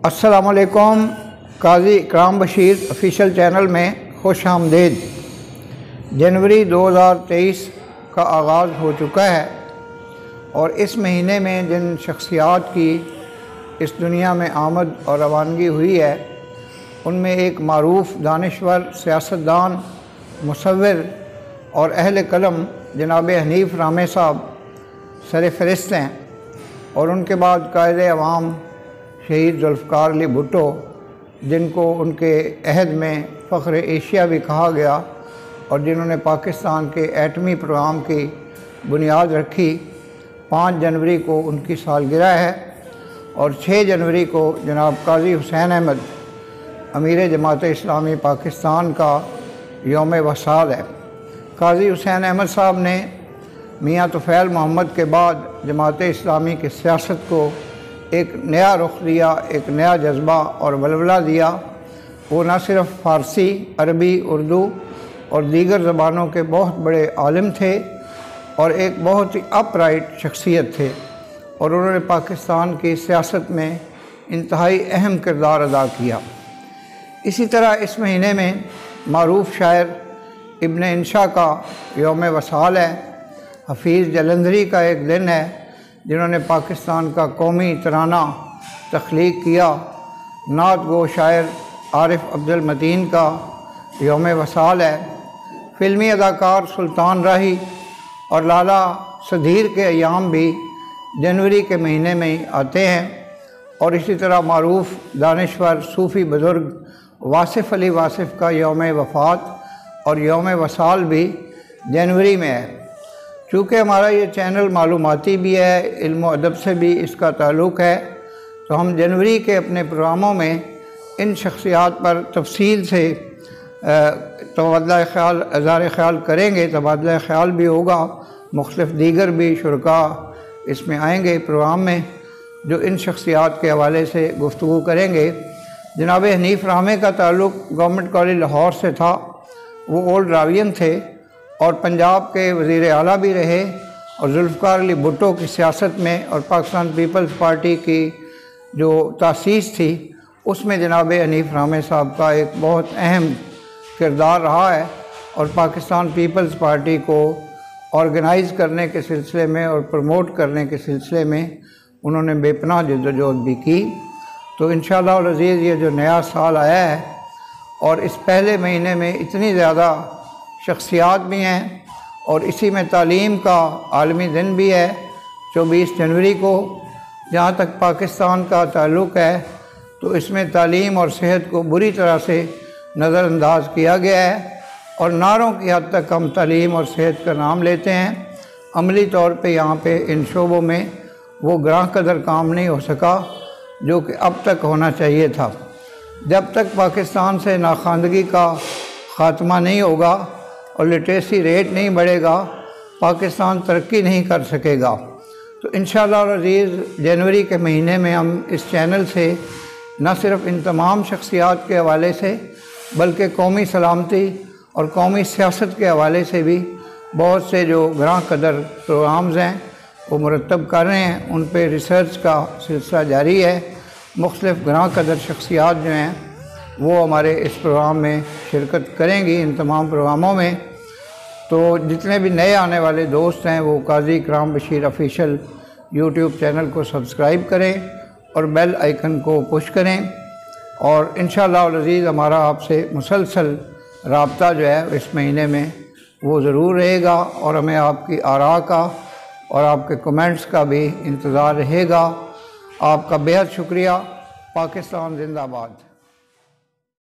अस्सलामुअलैकुम। काजी इकराम Bashir official channel में खुश आमदीद। जनवरी 2023 का आगाज़ हो चुका है और इस महीने में जिन शख्सियात की इस दुनिया में आमद और रवानगी हुई है उनमें एक मारूफ़ दानिश्वर, सियासतदान, मुसव्विर और अहल कलम जनाब हनीफ रामे साहब सर फ़हरिस्त हैं और उनके बाद कायद अवाम शहीद जुल्फ़िकार अली भुट्टो, जिनको उनके अहद में फ़ख्र एशिया भी कहा गया और जिन्होंने पाकिस्तान के एटमी प्रोग्राम की बुनियाद रखी। 5 जनवरी को उनकी सालगिरह है और 6 जनवरी को जनाब काजी हुसैन अहमद अमीर जमात इस्लामी पाकिस्तान का यौम वसाल है। काजी हुसैन अहमद साहब ने मियाँ तुफ़ैल मोहम्मद के बाद जमात इस्लामी की सियासत को एक नया रुख दिया, एक नया जज्बा और वलवला दिया। वो न सिर्फ़ फ़ारसी, अरबी, उर्दू और दीगर ज़बानों के बहुत बड़े आलिम थे और एक बहुत ही अपराइट शख्सियत थे और उन्होंने पाकिस्तान की सियासत में इंतहाई अहम किरदार अदा किया। इसी तरह इस महीने में मारूफ़ शायर इब्न इंशा का यौम वसाल है। हफ़ीज़ जलंधरी का एक दिन है जिन्होंने पाकिस्तान का कौमी तराना तख्लीक किया। नात गो शायर आरिफ अब्दुल मतीन का यौम वसाल है। फ़िल्मी अदाकार सुल्तान राही और लाला सदीर के अयाम भी जनवरी के महीने में ही आते हैं और इसी तरह मारूफ़ दानिश्वर सूफ़ी बुज़ुर्ग वासिफ़ अली वासिफ़ का यौम वफ़ात और यौम वसाल भी जनवरी में है। चूँकि हमारा ये चैनल मालूमाती भी है, इल्म व अदब से भी इसका ताल्लुक़ है, तो हम जनवरी के अपने प्रोग्रामों में इन शख्सियात पर तफसील से तबादला ख़याल, इज़हार ख़याल करेंगे। तबादला ख़याल भी होगा, मुख्तलिफ़ दीगर भी शुरका इसमें आएंगे प्रोग्राम में जो इन शख्सियात के हवाले से गुफ्तगू करेंगे। जनाब हनीफ रामे का ताल्लुक़ गवर्नमेंट कॉलेज लाहौर से था। वो ओल्ड रावियन थे और पंजाब के वज़ीर आला भी रहे और जुल्फ़िकार अली भुट्टो की सियासत में और पाकिस्तान पीपल्स पार्टी की जो तासीस थी उसमें जनाब हनीफ रामे साहब का एक बहुत अहम किरदार रहा है और पाकिस्तान पीपल्स पार्टी को ऑर्गेनाइज़ करने के सिलसिले में और प्रमोट करने के सिलसिले में उन्होंने बेपनाह जद्दोजहद भी की। तो इंशाअल्लाह अज़ीज़ ये जो नया साल आया है और इस पहले महीने में इतनी ज़्यादा शख्सियात भी हैं और इसी में तालीम का आलमी दिन भी है 24 जनवरी को। जहाँ तक पाकिस्तान का ताल्लुक़ है तो इसमें तालीम और सेहत को बुरी तरह से नज़रअंदाज किया गया है और नारों की हद तक हम तालीम और सेहत का नाम लेते हैं। अमली तौर पे यहाँ पे इन शोबों में वो ग्रां कदर काम नहीं हो सका जो कि अब तक होना चाहिए था। जब तक पाकिस्तान से नाखानदगी का ख़ात्मा नहीं होगा और लिटरेसी रेट नहीं बढ़ेगा, पाकिस्तान तरक्की नहीं कर सकेगा। तो इंशाअल्लाह अज़ीज़ जनवरी के महीने में हम इस चैनल से न सिर्फ़ इन तमाम शख्सियात के हवाले से बल्कि कौमी सलामती और कौमी सियासत के हवाले से भी बहुत से जो ग्रां कदर प्रोग्राम्स हैं वो मुरतब कर रहे हैं। उन पर रिसर्च का सिलसिला जारी है। मुख्तलिफ़ ग्रां कदर शख्सियात जो हैं वो हमारे इस प्रोग्राम में शिरकत करेंगी, इन तमाम प्रोग्रामों में। तो जितने भी नए आने वाले दोस्त हैं वो काजी इकराम बशीर ऑफिशियल यूट्यूब चैनल को सब्सक्राइब करें और बेल आइकन को पुश करें और इंशाअल्लाह अज़ीज़ हमारा आपसे मुसलसल राब्ता जो है इस महीने में वो ज़रूर रहेगा और हमें आपकी आरा का और आपके कमेंट्स का भी इंतज़ार रहेगा। आपका बेहद शुक्रिया। पाकिस्तान जिंदाबाद।